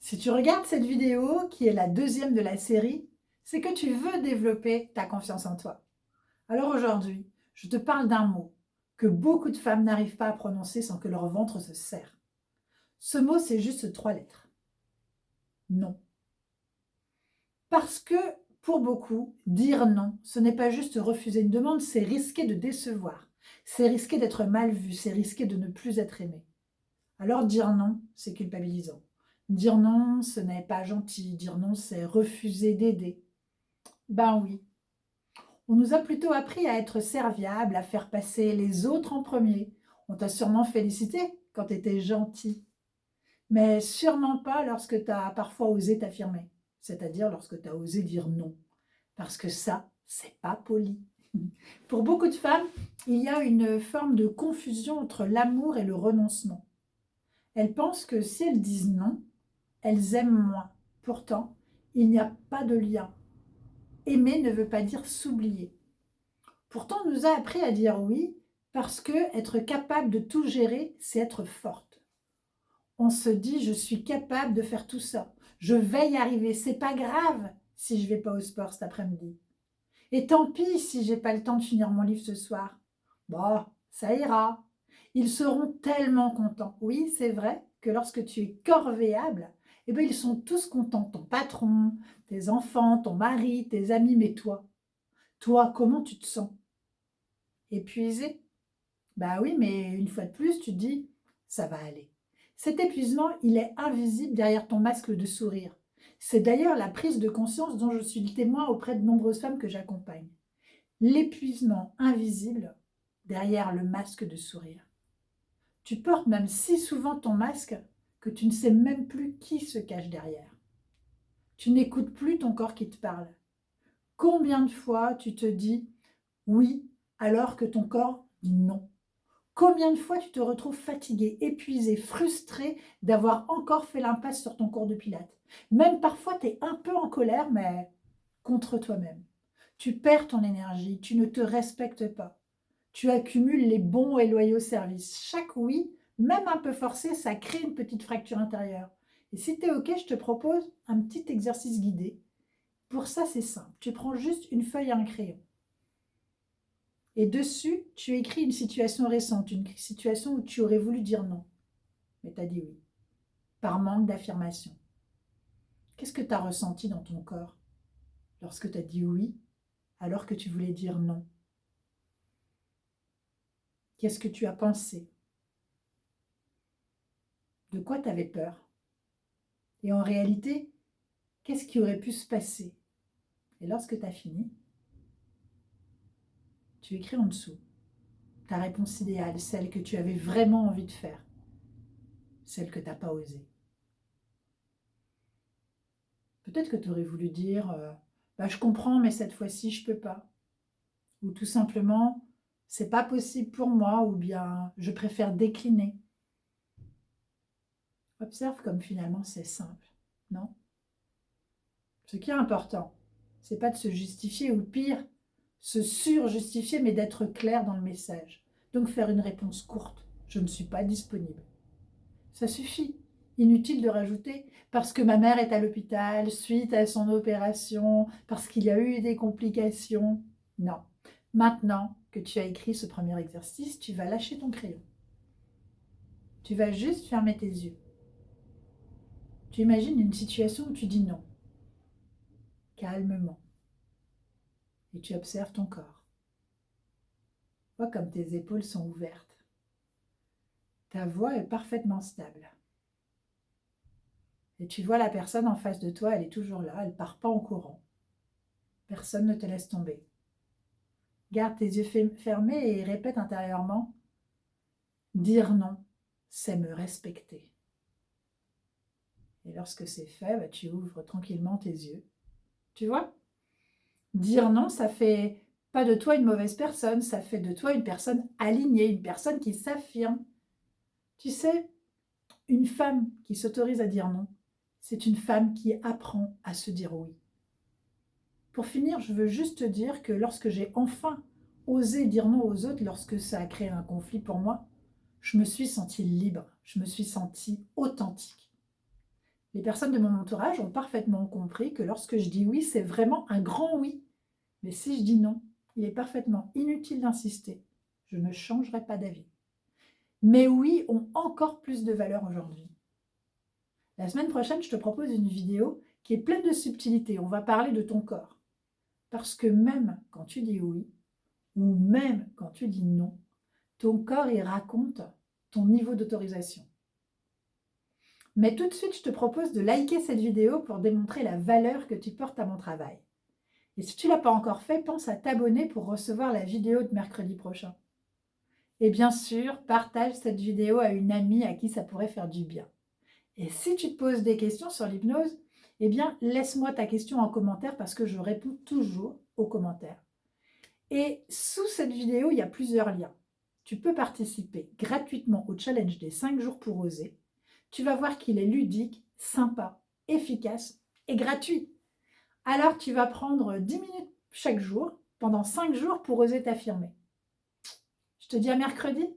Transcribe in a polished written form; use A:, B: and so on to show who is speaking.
A: Si tu regardes cette vidéo, qui est la deuxième de la série, c'est que tu veux développer ta confiance en toi. Alors aujourd'hui, je te parle d'un mot que beaucoup de femmes n'arrivent pas à prononcer sans que leur ventre se serre. Ce mot, c'est juste 3 lettres. Non. Parce que pour beaucoup, dire non, ce n'est pas juste refuser une demande, c'est risquer de décevoir. C'est risquer d'être mal vu, c'est risquer de ne plus être aimé. Alors dire non, c'est culpabilisant. Dire non, ce n'est pas gentil. Dire non, c'est refuser d'aider. Ben oui, on nous a plutôt appris à être serviable, à faire passer les autres en premier. On t'a sûrement félicité quand tu étais gentil, mais sûrement pas lorsque tu as parfois osé t'affirmer, c'est-à-dire lorsque tu as osé dire non, parce que ça, c'est pas poli. Pour beaucoup de femmes, il y a une forme de confusion entre l'amour et le renoncement. Elles pensent que si elles disent non, elles aiment moins. Pourtant, il n'y a pas de lien. Aimer ne veut pas dire s'oublier. Pourtant, on nous a appris à dire oui parce que être capable de tout gérer, c'est être forte. On se dit, je suis capable de faire tout ça. Je vais y arriver. C'est pas grave si je vais pas au sport cet après-midi. Et tant pis si j'ai pas le temps de finir mon livre ce soir. Bon, ça ira. Ils seront tellement contents. Oui, c'est vrai que lorsque tu es corvéable, eh bien, ils sont tous contents. Ton patron, tes enfants, ton mari, tes amis, mais toi, comment tu te sens? Épuisé? Bah oui, mais une fois de plus, tu te dis, ça va aller. Cet épuisement, il est invisible derrière ton masque de sourire. C'est d'ailleurs la prise de conscience dont je suis le témoin auprès de nombreuses femmes que j'accompagne. L'épuisement invisible derrière le masque de sourire. Tu portes même si souvent ton masque que tu ne sais même plus qui se cache derrière. Tu n'écoutes plus ton corps qui te parle. Combien de fois tu te dis oui alors que ton corps dit non? Combien de fois tu te retrouves fatigué, épuisé, frustré d'avoir encore fait l'impasse sur ton cours de pilates? Même parfois tu es un peu en colère, mais contre toi-même. Tu perds ton énergie, tu ne te respectes pas. Tu accumules les bons et loyaux services. Chaque oui, même un peu forcé, ça crée une petite fracture intérieure. Et si tu es OK, je te propose un petit exercice guidé. Pour ça, c'est simple. Tu prends juste une feuille et un crayon. Et dessus, tu écris une situation récente, une situation où tu aurais voulu dire non, mais tu as dit oui, par manque d'affirmation. Qu'est-ce que tu as ressenti dans ton corps lorsque tu as dit oui alors que tu voulais dire non? Qu'est-ce que tu as pensé? De quoi tu avais peur? Et en réalité, qu'est-ce qui aurait pu se passer? Et lorsque tu as fini, tu écris en dessous ta réponse idéale, celle que tu avais vraiment envie de faire, celle que tu n'as pas osé. Peut-être que tu aurais voulu dire bah, je comprends, mais cette fois-ci, je ne peux pas. Ou tout simplement, c'est pas possible pour moi, ou bien je préfère décliner. Observe comme finalement c'est simple, non? Ce qui est important, c'est pas de se justifier, ou pire, se surjustifier, mais d'être clair dans le message. Donc faire une réponse courte, je ne suis pas disponible. Ça suffit. Inutile de rajouter parce que ma mère est à l'hôpital suite à son opération, parce qu'il y a eu des complications. Non. Maintenant que tu as écrit ce premier exercice, tu vas lâcher ton crayon. Tu vas juste fermer tes yeux. Tu imagines une situation où tu dis non, calmement, et tu observes ton corps. Vois comme tes épaules sont ouvertes. Ta voix est parfaitement stable. Et tu vois la personne en face de toi, elle est toujours là, elle ne part pas en courant. Personne ne te laisse tomber. Garde tes yeux fermés et répète intérieurement, dire non, c'est me respecter. Et lorsque c'est fait, bah, tu ouvres tranquillement tes yeux. Tu vois? Dire non, ça fait pas de toi une mauvaise personne, ça fait de toi une personne alignée, une personne qui s'affirme. Tu sais, une femme qui s'autorise à dire non, c'est une femme qui apprend à se dire oui. Pour finir, je veux juste te dire que lorsque j'ai enfin osé dire non aux autres, lorsque ça a créé un conflit pour moi, je me suis sentie libre, je me suis sentie authentique. Les personnes de mon entourage ont parfaitement compris que lorsque je dis oui, c'est vraiment un grand oui. Mais si je dis non, il est parfaitement inutile d'insister. Je ne changerai pas d'avis. Mes oui ont encore plus de valeur aujourd'hui. La semaine prochaine, je te propose une vidéo qui est pleine de subtilité. On va parler de ton corps. Parce que même quand tu dis oui, ou même quand tu dis non, ton corps, il raconte ton niveau d'autorisation. Mais tout de suite, je te propose de liker cette vidéo pour démontrer la valeur que tu portes à mon travail. Et si tu ne l'as pas encore fait, pense à t'abonner pour recevoir la vidéo de mercredi prochain. Et bien sûr, partage cette vidéo à une amie à qui ça pourrait faire du bien. Et si tu te poses des questions sur l'hypnose, eh bien, laisse-moi ta question en commentaire parce que je réponds toujours aux commentaires. Et sous cette vidéo, il y a plusieurs liens. Tu peux participer gratuitement au challenge des 5 jours pour oser. Tu vas voir qu'il est ludique, sympa, efficace et gratuit. Alors, tu vas prendre 10 minutes chaque jour, pendant 5 jours, pour oser t'affirmer. Je te dis à mercredi.